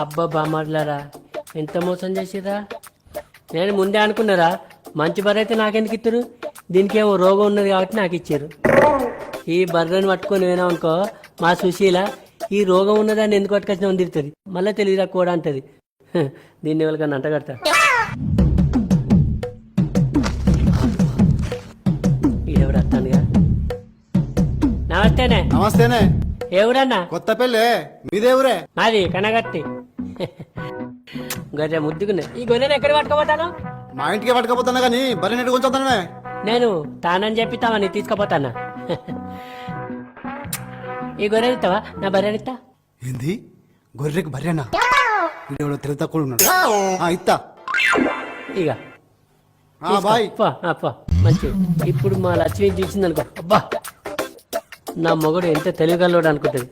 అబ్బా బామ్మర్లారా ఎంత మోసం చేసిరా. నేను ముందే అనుకున్నారా మంచి బర్రె అయితే నాకెందుకు ఇస్తారు, దీనికి ఏమో రోగం ఉన్నది కాబట్టి నాకు ఇచ్చారు. ఈ బర్రెని పట్టుకొని పోయినా అనుకో మా సుశీల ఈ రోగం ఉన్నదాన్ని ఎందుకు పట్టుకొచ్చినా తిరుగుతుంది, మళ్ళీ తెలియదా కూడా అంటది. దీన్ని ఎవరికన్నా అంటగడతా. ఈడెవడు వస్తానుగా. నమస్తేనే. నమస్తేనే. ఎవరన్నా? కొత్త పెళ్ళే మీదేవురే? మాది కనగట్టి. గొర్రె ముద్దుకున్నా. ఈ గొర్రెని ఎక్కడ పట్టుకోపోతాను? మా ఇంటికి పట్టుకపోతున్నా గానీ బర్రె నెట్టు కొంచెం నేను తానని చెప్పిస్తావని తీసుకుపోతానా? ఈ గొర్రె ఇస్తావా? నా బర్రె ఇస్తా. ఏంది గొర్రెకి బర్రెనా? వీడెవడో తెలివి తక్కువ ఉన్నాడు. ఇత్తా ఇక బాయ్. మంచి. ఇప్పుడు మా లక్ష్మి చూసింది అనుకో, అబ్బా నా మొగుడు ఎంత తెలివిగలడు అనుకుంటుంది.